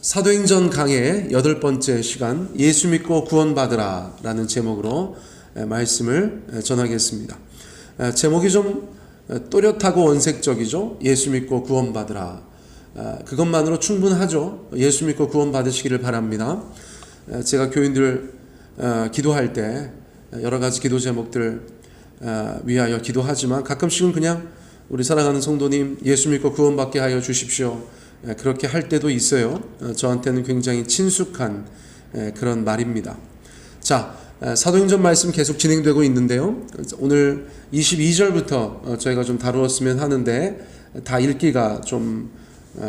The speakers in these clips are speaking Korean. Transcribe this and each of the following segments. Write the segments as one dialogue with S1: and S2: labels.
S1: 사도행전 강의 8번째 시간 예수 믿고 구원받으라 라는 제목으로 말씀을 전하겠습니다. 제목이 좀 또렷하고 원색적이죠. 예수 믿고 구원받으라. 그것만으로 충분하죠. 예수 믿고 구원받으시기를 바랍니다. 제가 교인들 기도할 때 여러 가지 기도 제목들 위하여 기도하지만 가끔씩은 그냥 우리 사랑하는 성도님 예수 믿고 구원받게 하여 주십시오. 그렇게 할 때도 있어요. 저한테는 굉장히 친숙한 그런 말입니다. 자, 사도행전 말씀 계속 진행되고 있는데요. 오늘 22절부터 저희가 좀 다루었으면 하는데 다 읽기가 좀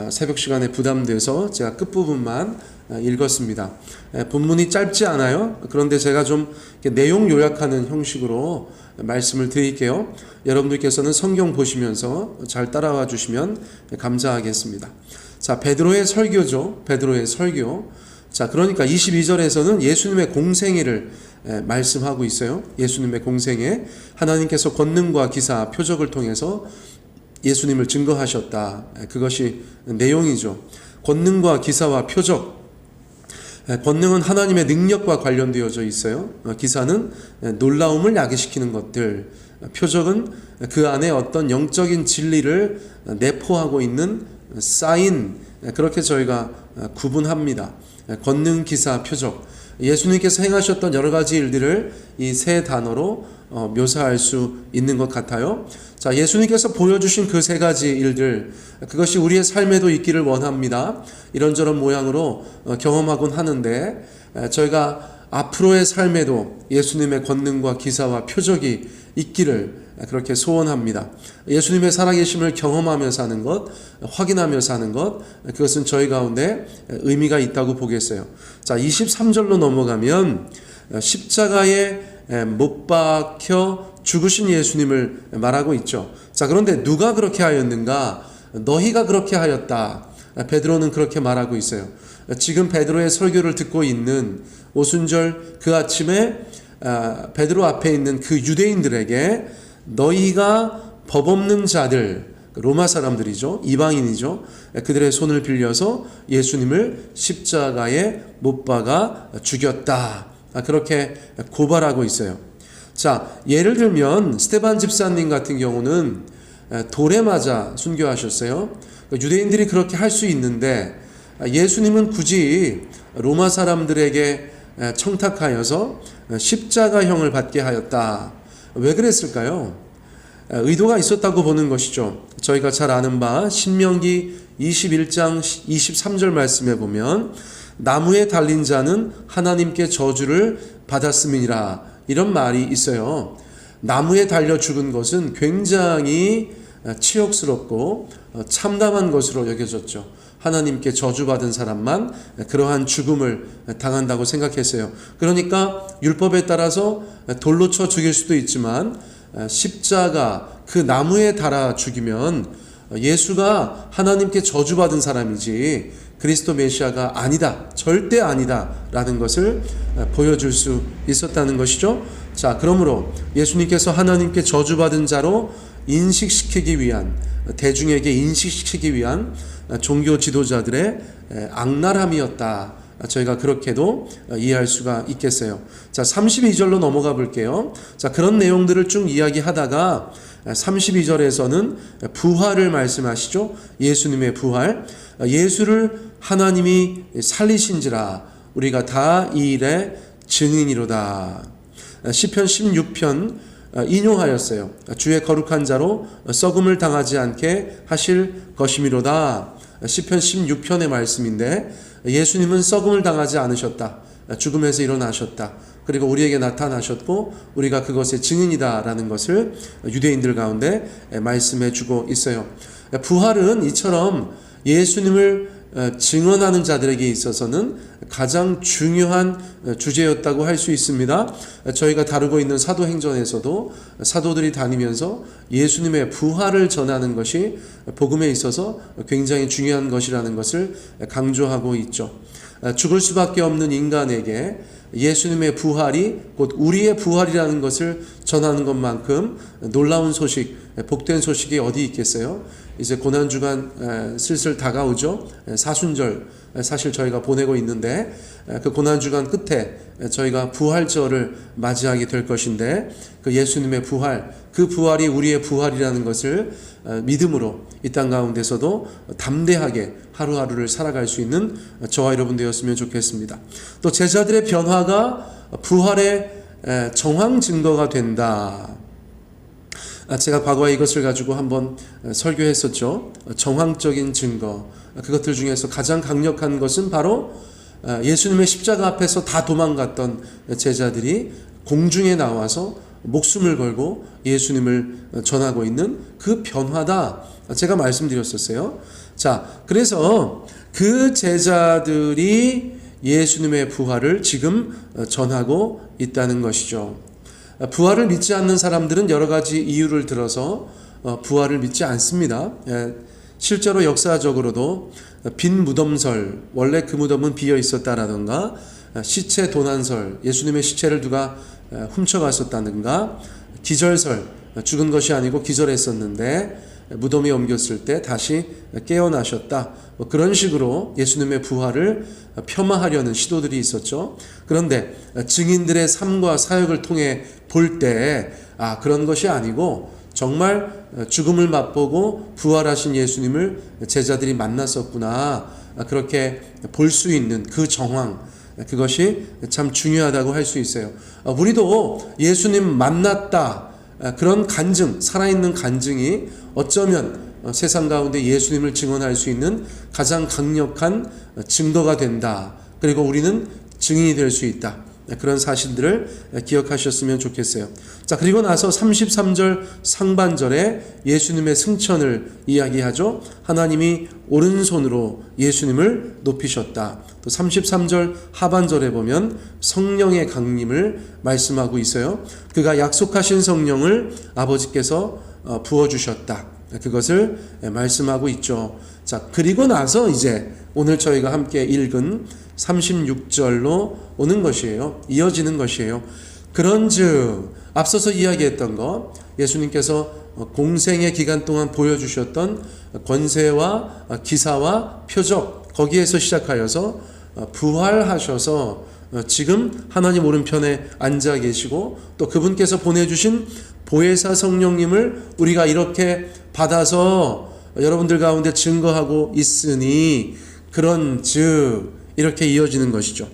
S1: 새벽 시간에 부담돼서 제가 끝부분만 읽었습니다. 본문이 짧지 않아요. 그런데 제가 좀 내용 요약하는 형식으로 말씀을 드릴게요. 여러분들께서는 성경 보시면서 잘 따라와 주시면 감사하겠습니다. 자, 베드로의 설교죠. 베드로의 설교. 자, 그러니까 22절에서는 예수님의 공생애를 말씀하고 있어요. 예수님의 공생애. 하나님께서 권능과 기사, 표적을 통해서 예수님을 증거하셨다. 그것이 내용이죠. 권능과 기사와 표적. 권능은 하나님의 능력과 관련되어져 있어요. 기사는 놀라움을 야기시키는 것들. 표적은 그 안에 어떤 영적인 진리를 내포하고 있는 사인. 그렇게 저희가 구분합니다. 권능, 기사, 표적. 예수님께서 행하셨던 여러 가지 일들을 이 세 단어로 묘사할 수 있는 것 같아요. 자, 예수님께서 보여주신 그 세 가지 일들, 그것이 우리의 삶에도 있기를 원합니다. 이런저런 모양으로 경험하곤 하는데 저희가 앞으로의 삶에도 예수님의 권능과 기사와 표적이 있기를 그렇게 소원합니다. 예수님의 살아계심을 경험하며 사는 것, 확인하며 사는 것, 그것은 저희 가운데 의미가 있다고 보겠어요. 자, 23절로 넘어가면 십자가에 못 박혀 죽으신 예수님을 말하고 있죠. 자, 그런데 누가 그렇게 하였는가? 너희가 그렇게 하였다. 베드로는 그렇게 말하고 있어요. 지금 베드로의 설교를 듣고 있는 오순절 그 아침에 베드로 앞에 있는 그 유대인들에게 너희가 법 없는 자들, 로마 사람들이죠. 이방인이죠. 그들의 손을 빌려서 예수님을 십자가에 못 박아 죽였다. 그렇게 고발하고 있어요. 자, 예를 들면 스데반 집사님 같은 경우는 돌에 맞아 순교하셨어요. 유대인들이 그렇게 할 수 있는데 예수님은 굳이 로마 사람들에게 청탁하여서 십자가형을 받게 하였다. 왜 그랬을까요? 의도가 있었다고 보는 것이죠. 저희가 잘 아는 바 신명기 21장 23절 말씀에 보면 나무에 달린 자는 하나님께 저주를 받았음이니라, 이런 말이 있어요. 나무에 달려 죽은 것은 굉장히 치욕스럽고 참담한 것으로 여겨졌죠. 하나님께 저주받은 사람만 그러한 죽음을 당한다고 생각했어요. 그러니까 율법에 따라서 돌로 쳐 죽일 수도 있지만 십자가, 그 나무에 달아 죽이면 예수가 하나님께 저주받은 사람이지 그리스도 메시아가 아니다, 절대 아니다 라는 것을 보여줄 수 있었다는 것이죠. 자, 그러므로 예수님께서 하나님께 저주받은 자로 인식시키기 위한, 대중에게 인식시키기 위한 종교 지도자들의 악랄함이었다. 저희가 그렇게도 이해할 수가 있겠어요. 자, 32절로 넘어가 볼게요. 자, 그런 내용들을 쭉 이야기하다가 32절에서는 부활을 말씀하시죠. 예수님의 부활. 예수를 하나님이 살리신지라 우리가 다 이 일의 증인이로다. 시편 16편 인용하였어요. 주의 거룩한 자로 썩음을 당하지 않게 하실 것이미로다. 시편 16편의 말씀인데 예수님은 썩음을 당하지 않으셨다. 죽음에서 일어나셨다. 그리고 우리에게 나타나셨고 우리가 그것의 증인이다라는 것을 유대인들 가운데 말씀해 주고 있어요. 부활은 이처럼 예수님을 증언하는 자들에게 있어서는 가장 중요한 주제였다고 할 수 있습니다. 저희가 다루고 있는 사도행전에서도 사도들이 다니면서 예수님의 부활을 전하는 것이 복음에 있어서 굉장히 중요한 것이라는 것을 강조하고 있죠. 죽을 수밖에 없는 인간에게 예수님의 부활이 곧 우리의 부활이라는 것을 전하는 것만큼 놀라운 소식, 복된 소식이 어디 있겠어요? 이제 고난주간 슬슬 다가오죠. 사순절 사실 저희가 보내고 있는데 그 고난주간 끝에 저희가 부활절을 맞이하게 될 것인데 그 예수님의 부활, 그 부활이 우리의 부활이라는 것을 믿음으로 이 땅 가운데서도 담대하게 하루하루를 살아갈 수 있는 저와 여러분 되었으면 좋겠습니다. 또 제자들의 변화가 부활의 정황 증거가 된다. 제가 과거에 이것을 가지고 한번 설교했었죠. 정황적인 증거. 그것들 중에서 가장 강력한 것은 바로 예수님의 십자가 앞에서 다 도망갔던 제자들이 공중에 나와서 목숨을 걸고 예수님을 전하고 있는 그 변화다. 제가 말씀드렸었어요. 자, 그래서 그 제자들이 예수님의 부활을 지금 전하고 있다는 것이죠. 부활을 믿지 않는 사람들은 여러 가지 이유를 들어서 부활을 믿지 않습니다. 실제로 역사적으로도 빈 무덤설, 원래 그 무덤은 비어 있었다라던가, 시체 도난설, 예수님의 시체를 누가 훔쳐갔었다든가, 기절설, 죽은 것이 아니고 기절했었는데 무덤에 옮겼을 때 다시 깨어나셨다. 그런 식으로 예수님의 부활을 폄하하려는 시도들이 있었죠. 그런데 증인들의 삶과 사역을 통해 볼 때 그런 것이 아니고 정말 죽음을 맛보고 부활하신 예수님을 제자들이 만났었구나. 그렇게 볼 수 있는 그 정황, 그것이 참 중요하다고 할 수 있어요. 우리도 예수님 만났다. 그런 간증, 살아있는 간증이 어쩌면 세상 가운데 예수님을 증언할 수 있는 가장 강력한 증거가 된다. 그리고 우리는 증인이 될 수 있다. 그런 사실들을 기억하셨으면 좋겠어요. 자, 그리고 나서 33절 상반절에 예수님의 승천을 이야기하죠. 하나님이 오른손으로 예수님을 높이셨다. 또 33절 하반절에 보면 성령의 강림을 말씀하고 있어요. 그가 약속하신 성령을 아버지께서 부어주셨다. 그것을 말씀하고 있죠. 자, 그리고 나서 이제 오늘 저희가 함께 읽은 36절로 오는 것이에요. 이어지는 것이에요. 그런즉 앞서서 이야기했던 것, 예수님께서 공생의 기간 동안 보여주셨던 권세와 기사와 표적, 거기에서 시작하여서 부활하셔서 지금 하나님 오른편에 앉아 계시고 또 그분께서 보내주신 보혜사 성령님을 우리가 이렇게 받아서 여러분들 가운데 증거하고 있으니 그런즉 이렇게 이어지는 것이죠.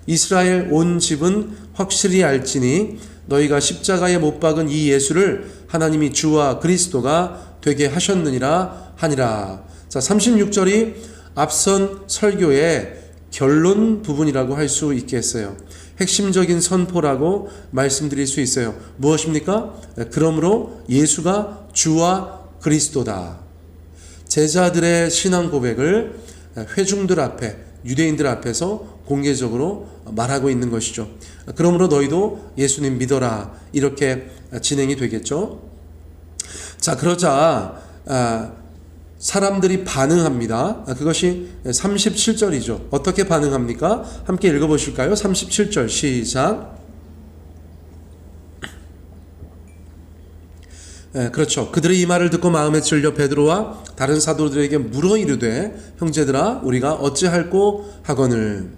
S1: 이스라엘 온 집은 확실히 알지니 너희가 십자가에 못 박은 이 예수를 하나님이 주와 그리스도가 되게 하셨느니라 하니라. 자, 36절이 앞선 설교의 결론 부분이라고 할 수 있겠어요. 핵심적인 선포라고 말씀드릴 수 있어요. 무엇입니까? 그러므로 예수가 주와 그리스도다. 제자들의 신앙 고백을 회중들 앞에, 유대인들 앞에서 공개적으로 말하고 있는 것이죠. 그러므로 너희도 예수님 믿어라. 이렇게 진행이 되겠죠. 자, 그러자 사람들이 반응합니다. 그것이 37절이죠. 어떻게 반응합니까? 함께 읽어보실까요? 37절 시작. 그렇죠. 그들이 이 말을 듣고 마음에 찔려 베드로와 다른 사도들에게 물어 이르되 형제들아 우리가 어찌할꼬 하거늘.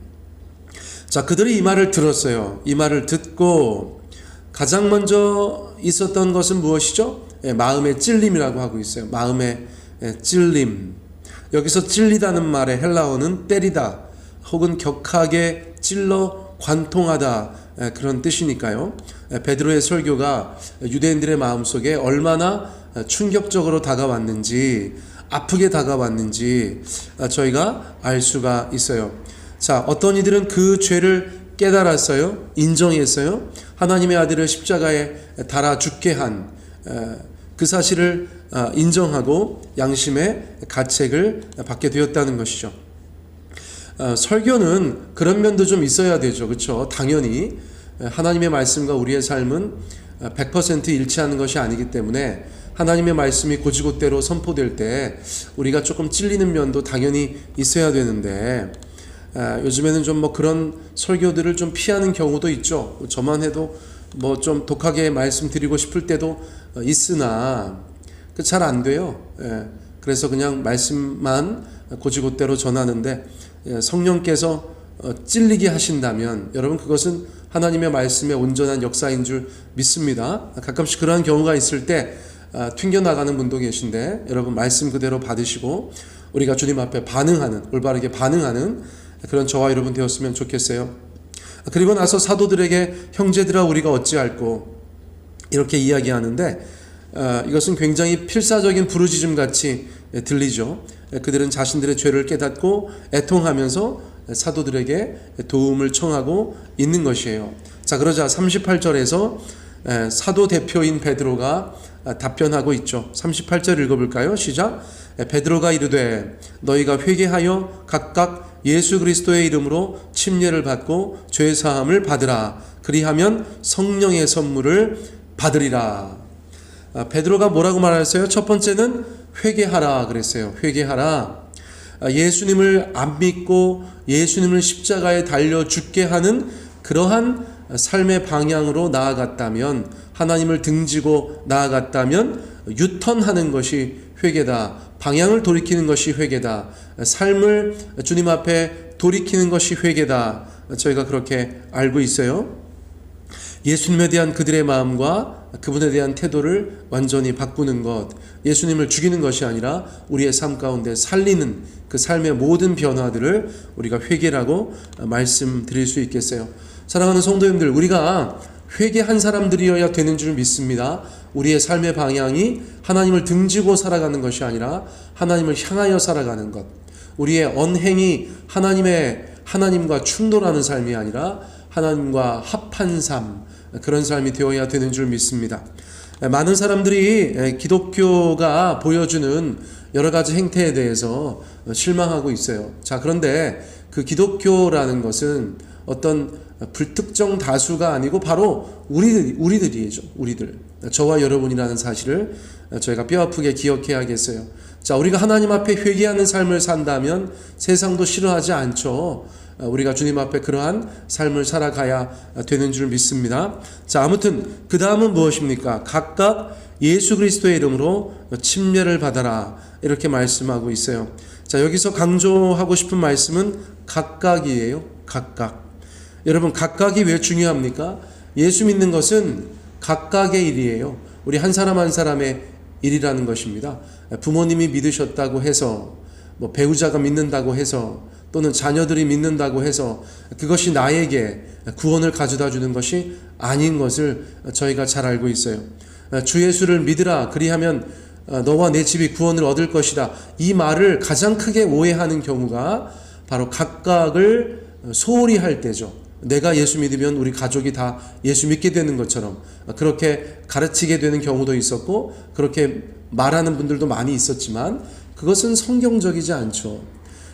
S1: 자, 그들이 이 말을 들었어요. 이 말을 듣고 가장 먼저 있었던 것은 무엇이죠? 마음의 찔림이라고 하고 있어요. 마음의 찔림. 여기서 찔리다는 말의 헬라어는 때리다 혹은 격하게 찔러 관통하다, 그런 뜻이니까요. 베드로의 설교가 유대인들의 마음속에 얼마나 충격적으로 다가왔는지, 아프게 다가왔는지 저희가 알 수가 있어요. 자, 어떤 이들은 그 죄를 깨달았어요. 인정했어요. 하나님의 아들을 십자가에 달아 죽게 한 그 사실을 인정하고 양심의 가책을 받게 되었다는 것이죠. 설교는 그런 면도 좀 있어야 되죠. 그렇죠? 당연히 하나님의 말씀과 우리의 삶은 100% 일치하는 것이 아니기 때문에 하나님의 말씀이 곧이곧대로 선포될 때 우리가 조금 찔리는 면도 당연히 있어야 되는데 요즘에는 좀 그런 설교들을 좀 피하는 경우도 있죠. 저만 해도 뭐 좀 독하게 말씀드리고 싶을 때도 있으나 잘 안 돼요. 그래서 그냥 말씀만 고지고대로 전하는데, 성령께서 찔리게 하신다면 여러분 그것은 하나님의 말씀의 온전한 역사인 줄 믿습니다. 가끔씩 그러한 경우가 있을 때 튕겨나가는 분도 계신데, 여러분 말씀 그대로 받으시고 우리가 주님 앞에 반응하는, 올바르게 반응하는 그런 저와 여러분 되었으면 좋겠어요. 그리고 나서 사도들에게 형제들아 우리가 어찌할꼬 이렇게 이야기하는데, 이것은 굉장히 필사적인 부르짖음 같이 들리죠. 그들은 자신들의 죄를 깨닫고 애통하면서 사도들에게 도움을 청하고 있는 것이에요. 자, 그러자 38절에서 사도 대표인 베드로가 답변하고 있죠. 38절 읽어볼까요? 시작. 베드로가 이르되 너희가 회개하여 각각 예수 그리스도의 이름으로 침례를 받고 죄 사함을 받으라. 그리하면 성령의 선물을 받으리라. 베드로가 뭐라고 말했어요? 첫 번째는 회개하라 그랬어요. 회개하라. 예수님을 안 믿고 예수님을 십자가에 달려 죽게 하는 그러한 삶의 방향으로 나아갔다면, 하나님을 등지고 나아갔다면 유턴하는 것이 회개다. 방향을 돌이키는 것이 회개다. 삶을 주님 앞에 돌이키는 것이 회개다. 저희가 그렇게 알고 있어요. 예수님에 대한 그들의 마음과 그분에 대한 태도를 완전히 바꾸는 것, 예수님을 죽이는 것이 아니라 우리의 삶 가운데 살리는 그 삶의 모든 변화들을 우리가 회개라고 말씀드릴 수 있겠어요. 사랑하는 성도님들, 우리가 회개한 사람들이어야 되는 줄 믿습니다. 우리의 삶의 방향이 하나님을 등지고 살아가는 것이 아니라 하나님을 향하여 살아가는 것, 우리의 언행이 하나님과 충돌하는 삶이 아니라 하나님과 합한 삶, 그런 삶이 되어야 되는 줄 믿습니다. 많은 사람들이 기독교가 보여주는 여러 가지 행태에 대해서 실망하고 있어요. 자, 그런데 그 기독교라는 것은 어떤 불특정 다수가 아니고 바로 우리들이죠. 우리들. 저와 여러분이라는 사실을 저희가 뼈아프게 기억해야겠어요. 자, 우리가 하나님 앞에 회개하는 삶을 산다면 세상도 싫어하지 않죠. 우리가 주님 앞에 그러한 삶을 살아가야 되는 줄 믿습니다. 자, 아무튼 그 다음은 무엇입니까? 각각 예수 그리스도의 이름으로 침례를 받아라, 이렇게 말씀하고 있어요. 자, 여기서 강조하고 싶은 말씀은 각각이에요. 각각. 여러분, 각각이 왜 중요합니까? 예수 믿는 것은 각각의 일이에요. 우리 한 사람 한 사람의 일이라는 것입니다. 부모님이 믿으셨다고 해서, 배우자가 믿는다고 해서, 또는 자녀들이 믿는다고 해서 그것이 나에게 구원을 가져다 주는 것이 아닌 것을 저희가 잘 알고 있어요. 주 예수를 믿으라, 그리하면 너와 내 집이 구원을 얻을 것이다. 이 말을 가장 크게 오해하는 경우가 바로 각각을 소홀히 할 때죠. 내가 예수 믿으면 우리 가족이 다 예수 믿게 되는 것처럼 그렇게 가르치게 되는 경우도 있었고, 그렇게 말하는 분들도 많이 있었지만 그것은 성경적이지 않죠.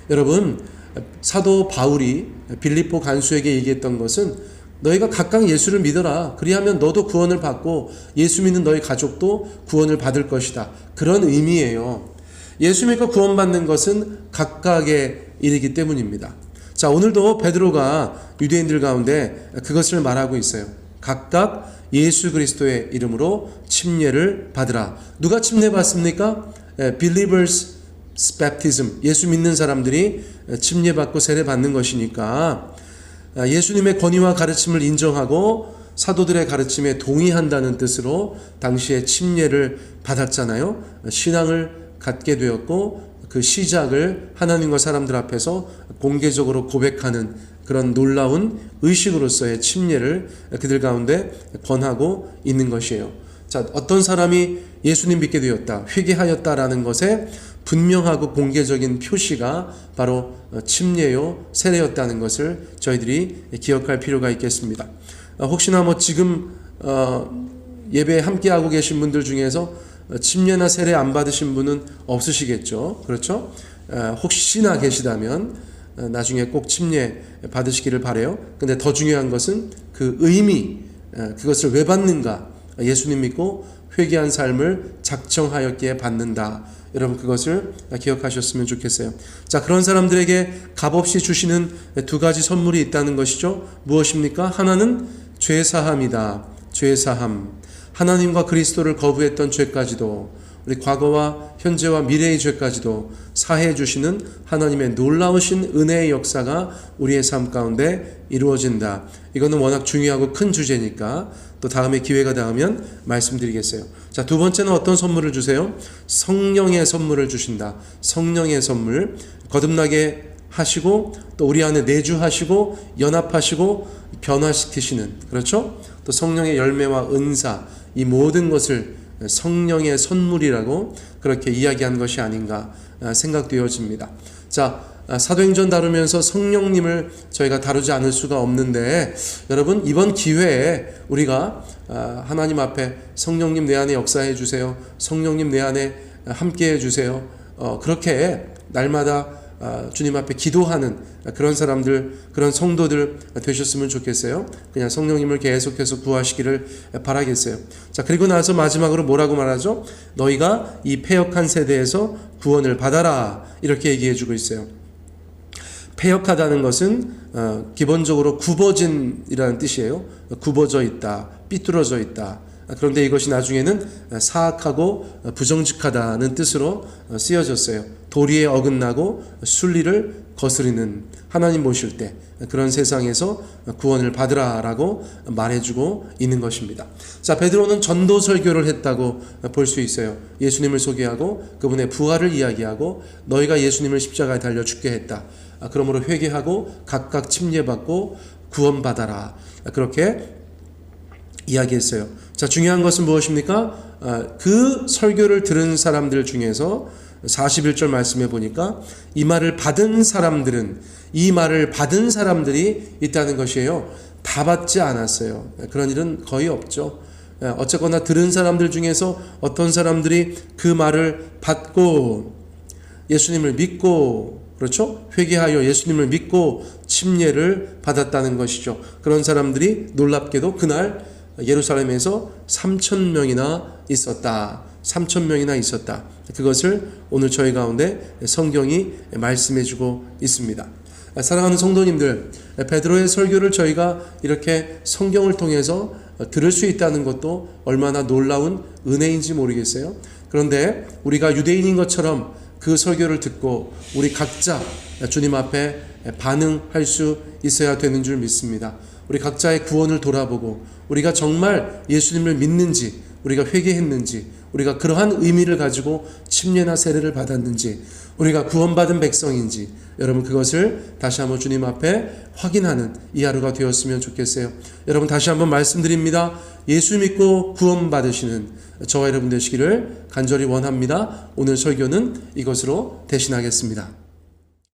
S1: 여러분, 사도 바울이 빌립보 간수에게 얘기했던 것은 너희가 각각 예수를 믿어라. 그리하면 너도 구원을 받고 예수 믿는 너희 가족도 구원을 받을 것이다. 그런 의미예요. 예수 믿고 구원받는 것은 각각의 일이기 때문입니다. 자, 오늘도 베드로가 유대인들 가운데 그것을 말하고 있어요. 각각 예수 그리스도의 이름으로 침례를 받으라. 누가 침례 받습니까? Believers baptism, 예수 믿는 사람들이 침례받고 세례받는 것이니까 예수님의 권위와 가르침을 인정하고 사도들의 가르침에 동의한다는 뜻으로 당시에 침례를 받았잖아요. 신앙을 갖게 되었고 그 시작을 하나님과 사람들 앞에서 공개적으로 고백하는 그런 놀라운 의식으로서의 침례를 그들 가운데 권하고 있는 것이에요. 자, 어떤 사람이 예수님 믿게 되었다, 회개하였다라는 것에 분명하고 공개적인 표시가 바로 침례요, 세례였다는 것을 저희들이 기억할 필요가 있겠습니다. 혹시나 지금 예배에 함께하고 계신 분들 중에서 침례나 세례 안 받으신 분은 없으시겠죠. 그렇죠? 혹시나 계시다면 나중에 꼭 침례 받으시기를 바라요. 근데 더 중요한 것은 그 의미, 그것을 왜 받는가? 예수님 믿고 회개한 삶을 작정하였기에 받는다. 여러분, 그것을 기억하셨으면 좋겠어요. 자, 그런 사람들에게 값없이 주시는 두 가지 선물이 있다는 것이죠. 무엇입니까? 하나는 죄사함이다. 죄사함, 하나님과 그리스도를 거부했던 죄까지도, 우리 과거와 현재와 미래의 죄까지도 사해해 주시는 하나님의 놀라우신 은혜의 역사가 우리의 삶 가운데 이루어진다. 이거는 워낙 중요하고 큰 주제니까 또 다음에 기회가 닿으면 말씀드리겠어요. 자, 두 번째는 어떤 선물을 주세요? 성령의 선물을 주신다. 성령의 선물, 거듭나게 하시고 또 우리 안에 내주하시고 연합하시고 변화시키시는, 그렇죠? 또 성령의 열매와 은사, 이 모든 것을 성령의 선물이라고 그렇게 이야기한 것이 아닌가 생각되어집니다. 자, 사도행전 다루면서 성령님을 저희가 다루지 않을 수가 없는데, 여러분 이번 기회에 우리가 하나님 앞에 성령님 내 안에 역사해 주세요, 성령님 내 안에 함께 해 주세요, 그렇게 날마다 주님 앞에 기도하는 그런 사람들, 그런 성도들 되셨으면 좋겠어요. 그냥 성령님을 계속해서 구하시기를 바라겠어요. 자, 그리고 나서 마지막으로 뭐라고 말하죠? 너희가 이 패역한 세대에서 구원을 받아라, 이렇게 얘기해 주고 있어요. 패역하다는 것은 기본적으로 굽어진이라는 뜻이에요. 굽어져 있다, 삐뚤어져 있다. 그런데 이것이 나중에는 사악하고 부정직하다는 뜻으로 쓰여졌어요. 도리에 어긋나고 순리를 거스르는, 하나님 모실 때 그런 세상에서 구원을 받으라라고 말해주고 있는 것입니다. 자, 베드로는 전도 설교를 했다고 볼 수 있어요. 예수님을 소개하고 그분의 부활을 이야기하고 너희가 예수님을 십자가에 달려 죽게 했다. 그러므로 회개하고 각각 침례받고 구원받아라. 그렇게 이야기했어요. 자, 중요한 것은 무엇입니까? 그 설교를 들은 사람들 중에서 41절 말씀해 보니까 이 말을 받은 사람들은, 이 말을 받은 사람들이 있다는 것이에요. 다 받지 않았어요. 그런 일은 거의 없죠. 어쨌거나 들은 사람들 중에서 어떤 사람들이 그 말을 받고 예수님을 믿고, 그렇죠? 회개하여 예수님을 믿고 침례를 받았다는 것이죠. 그런 사람들이 놀랍게도 그날 예루살렘에서 3,000명이나 있었다. 3,000명이나 있었다. 그것을 오늘 저희 가운데 성경이 말씀해주고 있습니다. 사랑하는 성도님들, 베드로의 설교를 저희가 이렇게 성경을 통해서 들을 수 있다는 것도 얼마나 놀라운 은혜인지 모르겠어요. 그런데 우리가 유대인인 것처럼 그 설교를 듣고 우리 각자 주님 앞에 반응할 수 있어야 되는 줄 믿습니다. 우리 각자의 구원을 돌아보고 우리가 정말 예수님을 믿는지, 우리가 회개했는지, 우리가 그러한 의미를 가지고 침례나 세례를 받았는지, 우리가 구원받은 백성인지, 여러분 그것을 다시 한번 주님 앞에 확인하는 이 하루가 되었으면 좋겠어요. 여러분 다시 한번 말씀드립니다. 예수 믿고 구원받으시는 저와 여러분 되시기를 간절히 원합니다. 오늘 설교는 이것으로 대신하겠습니다.